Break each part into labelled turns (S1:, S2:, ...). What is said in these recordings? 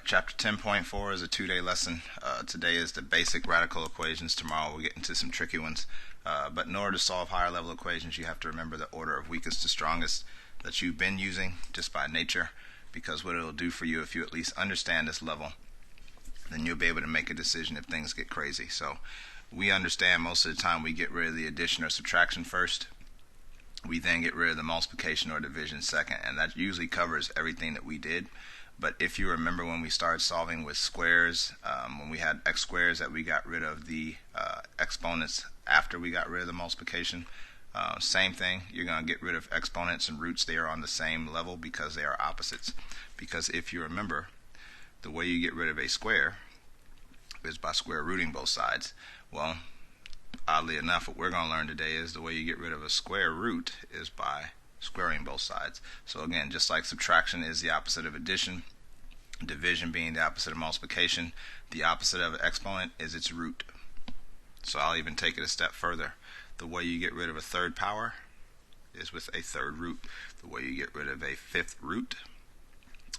S1: Chapter 10.4 is a 2-day lesson. Today is the basic radical equations. Tomorrow we'll get into some tricky ones. But in order to solve higher level equations, you have to remember the order of weakest to strongest that you've been using just by nature, because what it'll do for you, if you at least understand this level, then you'll be able to make a decision if things get crazy. So we understand most of the time we get rid of the addition or subtraction first. We then get rid of the multiplication or division second, and that usually covers everything that we did. But if you remember when we started solving with squares, when we had x squares, that we got rid of the exponents after we got rid of the multiplication. Same thing, you're going to get rid of exponents and roots. They are on the same level because they are opposites. Because if you remember, the way you get rid of a square is by square rooting both sides. Well, oddly enough, what we're going to learn today is the way you get rid of a square root is by squaring both sides. So again, just like subtraction is the opposite of addition, division being the opposite of multiplication, the opposite of an exponent is its root. So I'll even take it a step further. The way you get rid of a third power is with a third root. The way you get rid of a fifth root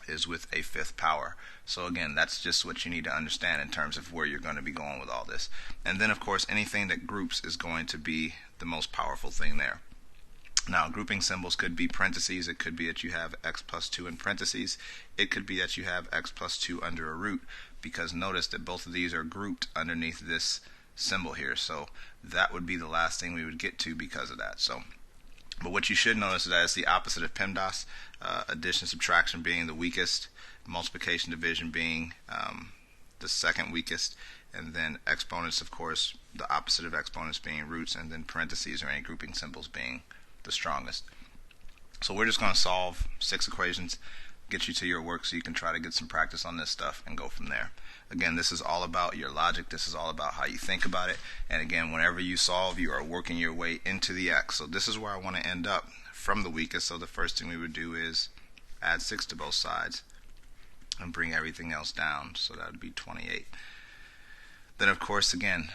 S1: is with a fifth power. So again, that's just what you need to understand in terms of where you're going to be going with all this. And then of course anything that groups is going to be the most powerful thing there. Now, grouping symbols could be parentheses. It could be that you have x plus 2 in parentheses. It could be that you have x plus 2 under a root, because notice that both of these are grouped underneath this symbol here. So that would be the last thing we would get to because of that. But what you should notice is that it's the opposite of PEMDAS, addition, subtraction being the weakest, multiplication, division being the second weakest, and then exponents, of course, the opposite of exponents being roots, and then parentheses or any grouping symbols being the strongest. So we're just going to solve 6 equations, get you to your work so you can try to get some practice on this stuff and go from there. Again, this is all about your logic. This is all about how you think about it. And again, whenever you solve, you are working your way into the x. So this is where I want to end up from the weakest. So the first thing we would do is add 6 to both sides and bring everything else down. So that would be 28. Then of course, again,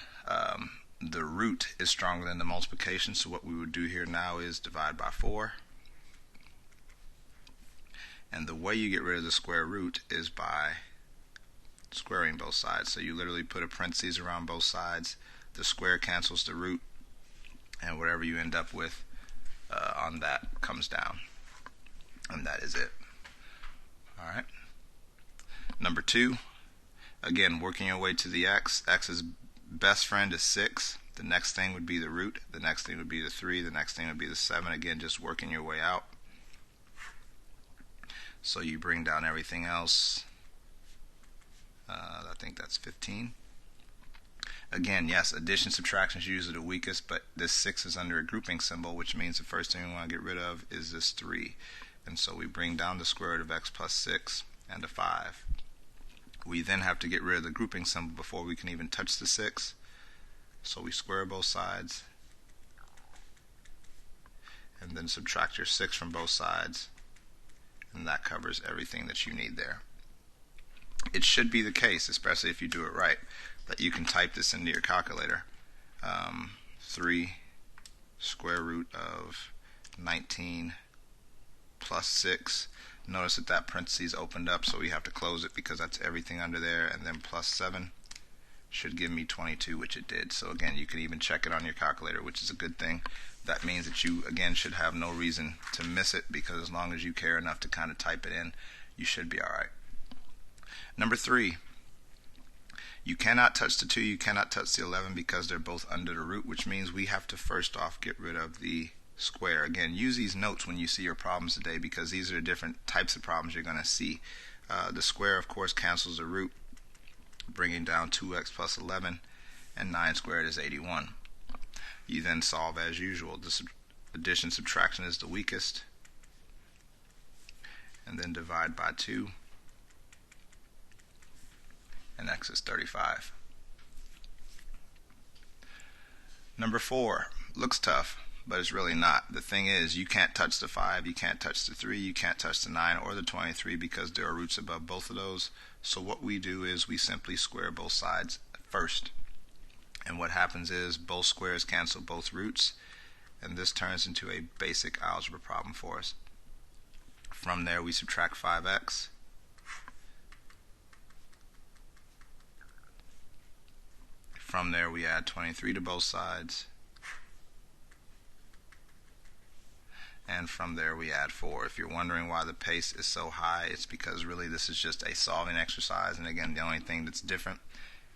S1: the root is stronger than the multiplication, so what we would do here now is divide by 4. And the way you get rid of the square root is by squaring both sides. So you literally put a parentheses around both sides, the square cancels the root, and whatever you end up with on that comes down. And that is it. Alright. Number 2, again, working your way to the x. X's best friend is 6. The next thing would be the root. The next thing would be the 3. The next thing would be the 7. Again, just working your way out. So you bring down everything else. I think that's 15. Again, yes, addition, subtraction is usually the weakest, but this 6 is under a grouping symbol, which means the first thing we want to get rid of is this 3. And so we bring down the square root of x plus 6 and a 5. We then have to get rid of the grouping symbol before we can even touch the 6. So we square both sides and then subtract your 6 from both sides, and that covers everything that you need there. It should be the case, especially if you do it right, that you can type this into your calculator. 3 square root of 19 plus 6. Notice that that parentheses opened up, so we have to close it because that's everything under there, and then plus 7 should give me 22, which it did. So again, you can even check it on your calculator, which is a good thing. That means that you, again, should have no reason to miss it, because as long as you care enough to kind of type it in, you should be alright. Number 3, you cannot touch the 2, you cannot touch the 11 because they're both under the root, which means we have to first off get rid of the square. Again, use these notes when you see your problems today, because these are the different types of problems you're going to see. The square, of course, cancels the root, bringing down 2x plus 11, and 9 squared is 81. You then solve as usual. This addition, subtraction is the weakest, and then divide by 2, and x is 35. Number 4 looks tough, but it's really not. The thing is, you can't touch the 5, you can't touch the 3, you can't touch the 9 or the 23 because there are roots above both of those. So what we do is we simply square both sides first. And what happens is both squares cancel both roots, and this turns into a basic algebra problem for us. From there we subtract 5x, From there we add 23 to both sides. And from there we add 4. If you're wondering why the pace is so high, it's because really this is just a solving exercise, and again the only thing that's different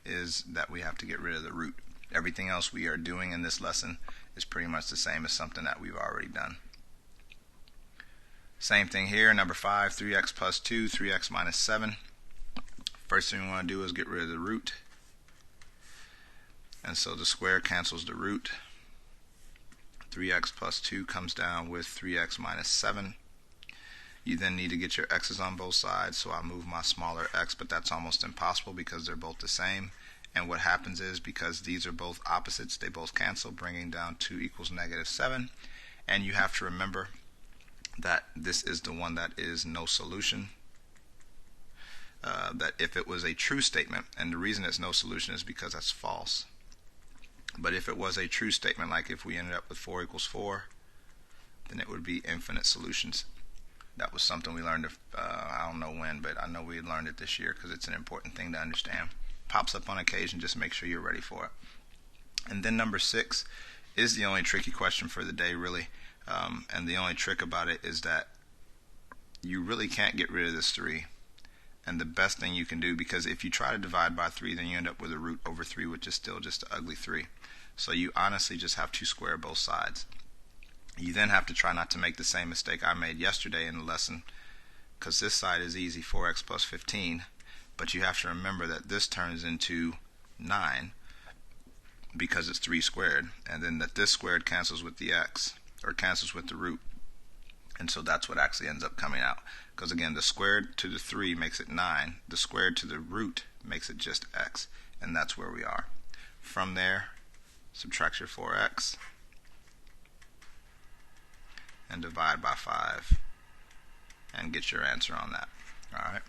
S1: is that we have to get rid of the root. Everything else we are doing in this lesson is pretty much the same as something that we've already done. Same thing here, number 5, 3x plus 2, 3x minus 7. First thing we want to do is get rid of the root, and so the square cancels the root. 3x plus 2 comes down with 3x minus 7. You then need to get your x's on both sides, so I move my smaller x, but that's almost impossible because they're both the same. And what happens is, because these are both opposites, they both cancel, bringing down 2 equals negative 7. And you have to remember that this is the one that is no solution. That if it was a true statement, and the reason it's no solution is because that's false. But if it was a true statement, like if we ended up with 4 equals 4, then it would be infinite solutions. That was something we learned, I don't know when, but I know we learned it this year because it's an important thing to understand. Pops up on occasion, just make sure you're ready for it. And then number 6 is the only tricky question for the day, really. And the only trick about it is that you really can't get rid of this 3. And the best thing you can do, because if you try to divide by 3, then you end up with a root over 3, which is still just an ugly 3. So you honestly just have to square both sides. You then have to try not to make the same mistake I made yesterday in the lesson, because this side is easy, 4x plus 15. But you have to remember that this turns into 9 because it's 3 squared, and then that this squared cancels with the x, or cancels with the root. And so that's what actually ends up coming out. Because again, the squared to the 3 makes it 9. The squared to the root makes it just x. And that's where we are. From there, subtract your 4x and divide by 5 and get your answer on that. Alright.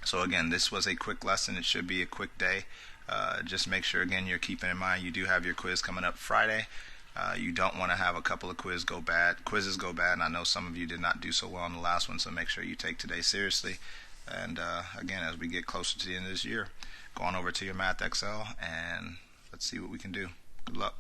S1: So again, this was a quick lesson. It should be a quick day. Just make sure, again, you're keeping in mind you do have your quiz coming up Friday. You don't want to have a couple of quizzes go bad, and I know some of you did not do so well on the last one, so make sure you take today seriously. And again, as we get closer to the end of this year, go on over to your Math Excel and let's see what we can do. Good luck.